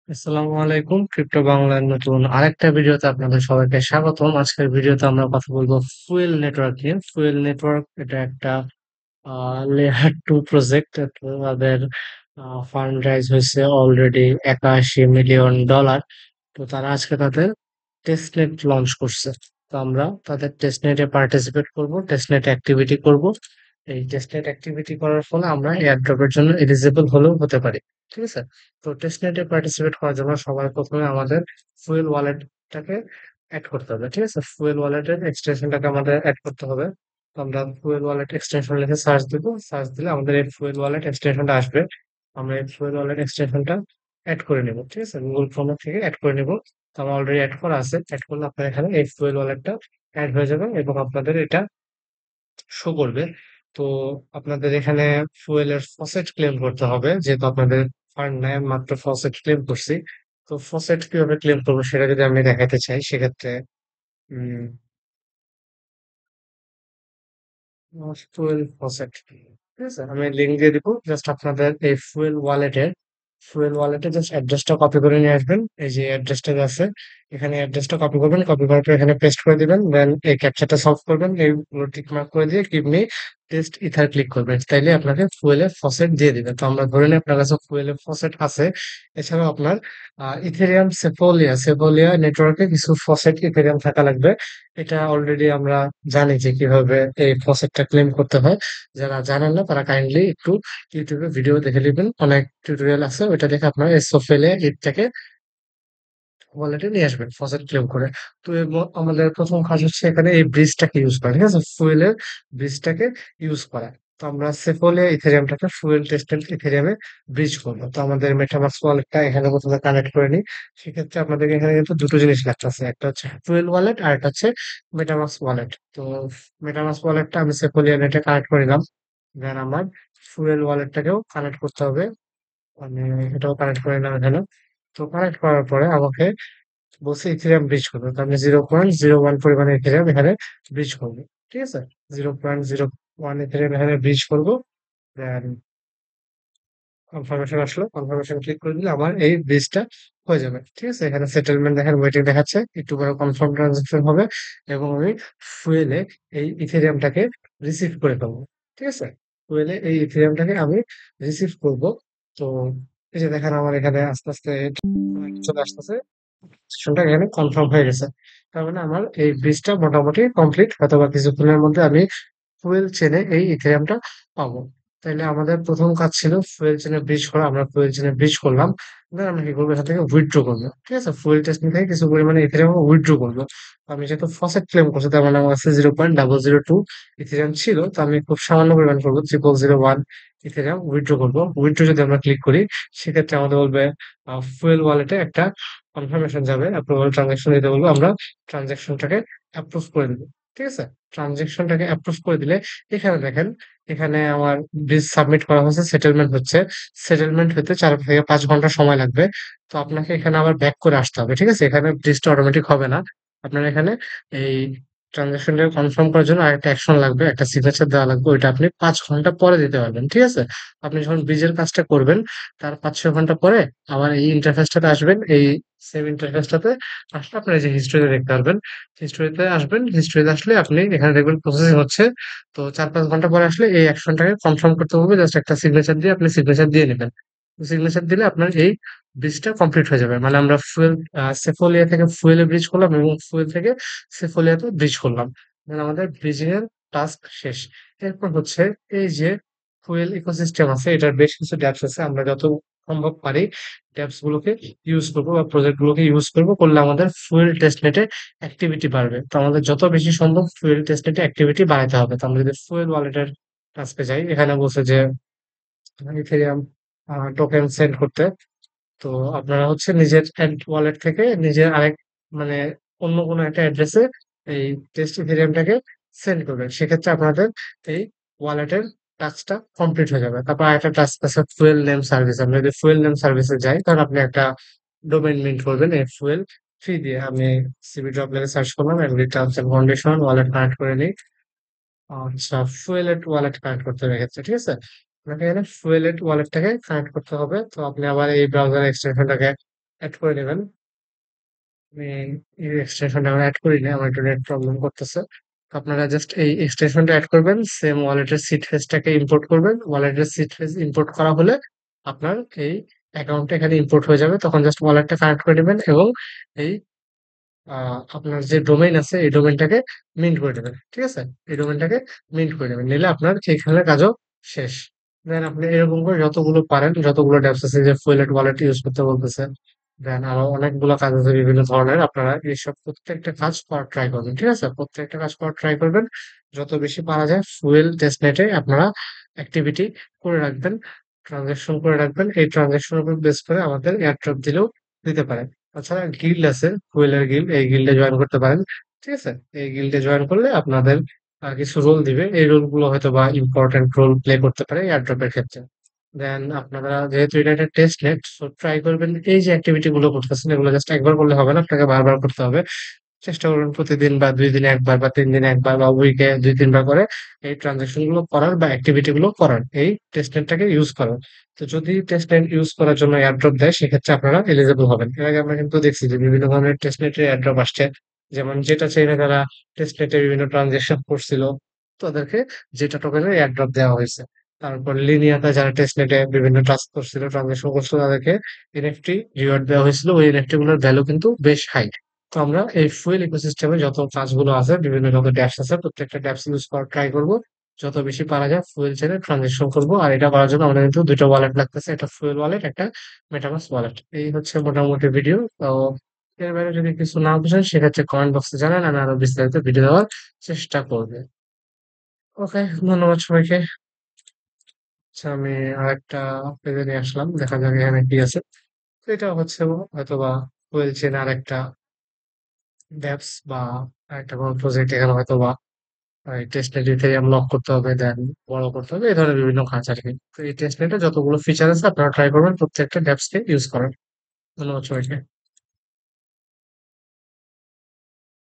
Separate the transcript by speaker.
Speaker 1: আসসালামু আলাইকুম, ক্রিপ্টো বাংলার নতুন আরেকটা ভিডিওতে আপনাদের সবাইকে স্বাগতম। আজকের ভিডিওতে আমরা কথা বলবো ফুয়েল নেটওয়ার্ক নিয়ে। ফুয়েল নেটওয়ার্ক এটা একটা লেয়ার 2 প্রজেক্ট। তাদের ফান্ড রাইজ হয়েছে অলরেডি $81 মিলিয়ন। তো তারা আজকে তাদের টেস্টনেট লঞ্চ করছে। তো আমরা তাদের টেস্টনেটে পার্টিসিপেট করব, টেস্টনেট অ্যাক্টিভিটি করব। এই টেস্টনেট অ্যাক্টিভিটি করার ফলে আমরা এয়ারড্রপের জন্য এলিজিবল হলেও হতে পারি। ঠিক আছে? তো টেস্টনেটে পার্টিসিপেট করার জন্য সবার প্রথমে আমাদের ফুয়েল ওয়ালেটটাকে অ্যাড করতে হবে। ঠিক আছে? ফুয়েল ওয়ালেটের এক্সটেনশনটাকে আমাদের অ্যাড করতে হবে। তো আমরা ফুয়েল ওয়ালেট এক্সটেনশন লিখে সার্চ দিব। সার্চ দিলে আমাদের এই ফুয়েল ওয়ালেট এক্সটেনশনটা আসবে। আমরা এই ফুয়েল ওয়ালেট এক্সটেনশনটা অ্যাড করে নেব। ঠিক আছে? গুগল ক্রোম থেকে অ্যাড করে নেব। তো আমার অলরেডি অ্যাড করা আছে। অ্যাড করলে আপনার এখানে এই ফুয়েল ওয়ালেটটা অ্যাড হয়ে যাবে এবং আপনাদের এটা শো করবে। তো আপনাদের এখানে ফুয়েলের ফসেট ক্লেম করতে হবে, যেহেতু আপনাদের ফান্ড নাই, আমি মাত্র ফসেট ক্লেম করছি। তো ফসেট কিভাবে ক্লেম করবো সেটা যদি আমি দেখাতে চাই, সেক্ষেত্রে ফুয়েল ফসেট, ঠিক আছে, আমি লিঙ্ক দিয়ে দিব। জাস্ট আপনাদের এই ফুয়েল ওয়ালেটে জাস্ট অ্যাড্রেসটা কপি করে নিয়ে আসবেন। এই যে অ্যাড্রেসটা আছে, এখানে অ্যাড্রেসটা কপি করবেন, কপি করার পর এখানে পেস্ট করে দিবেন, দেন এই ক্যাপচাটা সলভ করবেন, এইগুলো টিক মার্ক করে দিয়ে give me test ether click করবেন, তাইলে আপনাকে ফুয়েলের ফসেট দিয়ে দিবে। তো আমরা ধরে নিই আপনার কাছে ফুয়েলের ফসেট আছে। এছাড়াও আপনার ইথেরিয়াম সেফোলিয়া নেটওয়ার্কে কিছু ফসেট ইথেরিয়াম থাকা লাগবে। এটা অলরেডি আমরা জানি যে কিভাবে এই ফসেটটা ক্লেম করতে হয়। যারা জানেন না তারা কাইন্ডলি একটু ইউটিউবে ভিডিও দেখে নেবেন, অনেক টিউটোরিয়াল আছে, ওইটা দেখে আপনারা এই সোফেলে এটাকে ওয়ালেটে নিয়ে আসবেন ফসেট ক্লেম করে। তো আমাদের প্রথম কাজ হচ্ছে এখানে এই ব্রিজটাকে ইউজ করা, ঠিক আছে, ফুয়েলের ব্রিজটাকে ইউজ করা। তো আমরা সেফোলিয়া ইথেরিয়ামটাকে ফুয়েল টেস্টেড ইথেরিয়ামে ব্রিজ করবো। তো আমাদের মেটামাস্ক ওয়ালেটটা এখানে প্রথমে কানেক্ট করে নিই। সেক্ষেত্রে আপনাদের এখানে কিন্তু দুটো জিনিস লাগতেছে, একটা হচ্ছে ফুয়েল ওয়ালেট আর একটা হচ্ছে মেটামাস্ক ওয়ালেট। তো মেটামাস্ক ওয়ালেটটা আমি সেফোলিয়া নেটে কানেক্ট করে নিলাম। দেন আমার ফুয়েল ওয়ালেটটাকেও কানেক্ট করতে হবে, মানে এটাও কানেক্ট করে নিলাম এখানে। তো কানেক্ট করার পরে আমাকে বলছে ইথেরিয়াম ব্রিজ করবে, তো আমি 0.01 পরিমাণে ইথেরিয়াম এখানে ব্রিজ করবো। ঠিক আছে? 0.01 ইথেরিয়াম এখানে ব্রিজ করবো। দেন কনফার্মেশন আসলো, কনফার্মেশন ক্লিক করে দিলে আমার এই ব্রিজটা হয়ে যাবে। ঠিক আছে? এখানে সেটেলমেন্ট দেখেন ওয়েটিং দেখাচ্ছে, একটু পরে কনফার্ম ট্রানজাকশন হবে এবং আমি ফুয়েলে এই ইথেরিয়ামটাকে রিসিভ করে ফেলবো। ঠিক আছে? ফুয়েলে এই ইথেরিয়ামটাকে আমি রিসিভ করব। তো এই যে দেখেন আমার এখানে আস্তে আস্তে চলে আসতেছে, সেশনটা এখানে কনফার্ম হয়ে গেছে। তার মানে আমার এই ব্রিজটা মোটামুটি কমপ্লিট, হয়তো বা কিছুক্ষণের মধ্যে আমি ফুয়েল চেনে এই ইথেরিয়ামটা পাবো। তাইলে আমাদের প্রথম কাজ ছিল ফুয়েল চেনে ব্রিজ করা, আমরা ফুয়েল চেনে ব্রিজ করলাম। দেন আমরা কি করবো, এখান থেকে উইথড্র করবো। ঠিক আছে? ফুয়েল টেস্টিং থেকে কিছু পরিমাণে ইথেরিয়াম উইথড্র করবো। আমি যেহেতু ফসেট ক্লেম করছি, তার মানে আমার কাছে 0.002 ইথেরিয়াম ছিল, তো আমি খুব সামান্য পরিমাণ করবো, 0.001 ইথেরিয়াম উইথড্র করবো। উইথড্র যদি আমরা ক্লিক করি, সেক্ষেত্রে আমাদের বলবে ফুয়েল ওয়ালেটে একটা কনফার্মেশন যাবে, অ্যাপ্রুভাল ট্রানজাকশন দিতে বলবো, আমরা ট্রানজাকশনটাকে অ্যাপ্রুভ করে দেবো। ঠিক আছে? ট্রানজেকশনটাকে অ্যাপ্রুভ করে দিলে এখানে দেখেন, এখানে আমার বিল সাবমিট করা হয়েছে, সেটেলমেন্ট হচ্ছে। সেটেলমেন্ট হতে 4 থেকে 5 ঘন্টা সময় লাগবে। তো আপনাকে এখানে আবার ব্যাক করে আসতে হবে। ঠিক আছে? এখানে ব্রিজটা অটোমেটিক হবে না। আপনার এখানে এই ট্রানজাকশনটা কনফার্ম করার জন্য আরেকটা অ্যাকশন লাগবে, একটা সিগনেচার দেওয়া লাগবে, ওইটা আপনি 5 ঘন্টা পরে দিতে পারবেন। ঠিক আছে? আপনি যখন ব্রিজের কাজটা করবেন, তার 5-6 ঘন্টা পরে আবার এই ইন্টারফেসটাতে আসবেন। এই সেম ইন্টারফেসটাতে আসলে আপনার এই যে হিস্ট্রিতে দেখতে পারবেন। হিস্টোরিতে আসবেন, হিস্টোরিতে আসলে আপনি এখানে দেখবেন প্রসেসিং হচ্ছে। তো 4-5 ঘন্টা পরে আসলে এই অ্যাকশনটাকে কনফার্ম করতে হবে, জাস্ট একটা সিগনেচার দিয়ে আপনি সিগনেচার দিয়ে নেবেন। সিগনেচার দিলে আপনার এই ব্রিজটা কমপ্লিট হয়ে যাবে, মানে আমরা সেফোলিয়া থেকে ফুয়েলে ব্রিজ করলাম এবং ফুয়েল থেকে সেফোলিয়াতে ব্রিজ করলাম, মানে আমাদের ব্রিজিং এর টাস্ক শেষ। এরপর হচ্ছে এই যে ফুয়েল ইকোসিস্টেম আছে, এটার বেশ কিছু ড্যাপস আছে, আমরা যত সম্ভব পারি ড্যাপস গুলোকে ইউজ করবো বা প্রজেক্ট গুলোকে ইউজ করবো, করলে আমাদের ফুয়েল টেস্টনেটে অ্যাক্টিভিটি বাড়বে। তো আমাদের যত বেশি সম্ভব ফুয়েল টেস্টনেটে অ্যাক্টিভিটি বাড়াতে হবে। তো আমরা যদি ফুয়েল ওয়ালেটের টাস্কে যাই, এখানে বলছে যে ইথেরিয়াম টোকেন সেন্ড করতে। তো আপনারা হচ্ছে নিজের ওয়ালেট থেকে নিজের আরেক, মানে অন্য কোনো একটা অ্যাড্রেসে এই টেস্ট ইথেরিয়ামটাকে সেন্ড করবেন। সেক্ষেত্রে আপনাদের এই ওয়ালেটের টাস্কটা কমপ্লিট হয়ে যাবে। তারপর একটা টাস্ক আছে ফুয়েল নেম সার্ভিস। আমরা যদি ফুয়েল নেম সার্ভিসে যাই, তখন আপনি একটা ডোমেইন মিন্ট করবেন এই ফুয়েল ফ্রি দিয়ে। আমি সিবি ড্রপ লেগে সার্চ করলাম, এগুলি terms and condition, wallet connect করে নিই। আচ্ছা, ফুয়েলেট ওয়ালেট কানেক্ট করতে হবে এক্ষেত্রে। ঠিক আছে? আপনাকে এখানে ফুয়েলেট ওয়ালেটটাকে কানেক্ট করতে হবে। তো আপনি আবার এই ব্রাউজার এক্সটেনশনটাকে অ্যাড করে নেবেন। আমি এই এক্সটেনশনটা এখন অ্যাড করি নাই, আমার একটু নেট প্রবলেম করতেছে। তো আপনারা জাস্ট এই এক্সটেনশনটা অ্যাড করবেন, সেম ওয়ালেটের সিট ফেজটাকে ইম্পোর্ট করবেন। ওয়ালেটের সিট ফেজ ইম্পোর্ট করা হলে আপনার এই অ্যাকাউন্টটা এখানে ইম্পোর্ট হয়ে যাবে। তখন জাস্ট ওয়ালেটটা কানেক্ট করে নেবেন এবং এই আপনার যে ডোমেইন আছে এই ডোমেইনটাকে মিন্ট করে নেবেন। ঠিক আছে? এই ডোমেইনটাকে মিন্ট করে নেবেন। নিলে আপনার এইখানের কাজও শেষ। দেন আপনি এরকম করে যতগুলো পারেন, যতগুলো ড্যাপস আছে, যে ফুয়েলেট ওয়ালেট ইউজ করতে বলতেছে, দেন আরো অনেকগুলো কাজ আছে বিভিন্ন ধরনের, আপনারা এইসব প্রত্যেকটা কাজ করার ট্রাই করবেন। ঠিক আছে? প্রত্যেকটা কাজ করার ট্রাই করবেন। যত বেশি পারা যায় ফুয়েল টেস্টনেটে আপনারা অ্যাক্টিভিটি করে রাখবেন, ট্রানজাকশন করে রাখবেন। এই ট্রানজাকশনের উপর বেস করে আমাদের এয়ারড্রপ দিলেও দিতে পারে। তাছাড়া গিল্ড আছে, ফুয়েলের গিল্ড, এই গিল্ডে জয়েন করতে পারেন। ঠিক আছে? এই গিল্ডে জয়েন করলে আপনাদের কিছু রোল দিবে। এই রোল গুলো হয়তো বা ইম্পর্টেন্ট রোল প্লে করতে পারে এয়ারড্রপের ক্ষেত্রে। দেন আপনারা যেহেতু এটা একটা টেস্ট নেট, সো ট্রাই করবেন এই যে অ্যাক্টিভিটি গুলো করতেছেন এগুলো জাস্ট একবার করলে হবে না, আপনাকে বারবার করতে হবে। চেষ্টা করবেন প্রতিদিন বা ২ দিনে ১ বার বা ৩ দিনে ১ বার বা উইকে ২-৩ বার করে এই ট্রানজাকশন গুলো করার বা অ্যাক্টিভিটি গুলো করার, এই টেস্টনেটটাকে ইউজ করার। তো যদি টেস্টনেট ইউজ করার জন্য এয়ারড্রপ দেয় সেক্ষেত্রে আপনারা এলিজিবল হবেন। এর আগে আমরা কিন্তু দেখছি যে বিভিন্ন ধরনের টেস্টনেটের এয়ারড্রপ আসছে। যেমন যেটা চাইনা যারা টেস্টনেটে বিভিন্ন ট্রানজাকশন করছিল তাদেরকে যেটা টোকেনের এয়ারড্রপ দেওয়া হয়েছে। তারপর লিনিয়াতে যারা টেস্টনেটে বিভিন্ন টাস্ক করছিল, ট্রানজাকশন করছিল, তাদেরকে এনএফটি রিওয়ার্ড দেওয়া হয়েছিল। ওই এনএফটি গুলোর ভ্যালু কিন্তু বেশ হাই। তো আমরা এই ফুয়েল ইকোসিস্টেমে যত কাজগুলো আছে, বিভিন্ন যত ড্যাপস আছে, প্রত্যেকটা ড্যাপস ইউজ করার ট্রাই করব। যত বেশি পারা যায় ফুয়েল চেনে ট্রানজেকশন করব। আর এটা করার জন্য আমাদের কিন্তু ২ টা ওয়ালেট লাগতেছে, একটা ফুয়েল ওয়ালেট, একটা মেটামাস্ক ওয়ালেট। এই হচ্ছে মোটামুটি ভিডিও। তো এর বাইরে যদি কিছু না বুঝেন সেক্ষেত্রে কমেন্ট বক্সে জানান, আমি আরো বিস্তারিত ভিডিও দেওয়ার চেষ্টা করব। ওকে, ধন্যবাদ সবাইকে। আচ্ছা, আমি আরেকটা পেজে নিয়ে আসলাম, দেখা যাক এখানে কি আছে। তো এটা হচ্ছে হয়তোবা ফুয়েল চেন আর একটা ড্যাপস বা একটা কোনো প্রজেক্ট, এখানে হয়তোবা টেস্টনেট ইথেরিয়াম লক করতে হবে, দেন বড় করতে হবে, এই ধরনের বিভিন্ন কাজ আর কি। তো এই টেস্টনেটে যতগুলো ফিচার আছে আপনারা ট্রাই করবেন প্রত্যেকটা ড্যাপসকে ইউজ করার। ধন্যবাদ সবাইকে।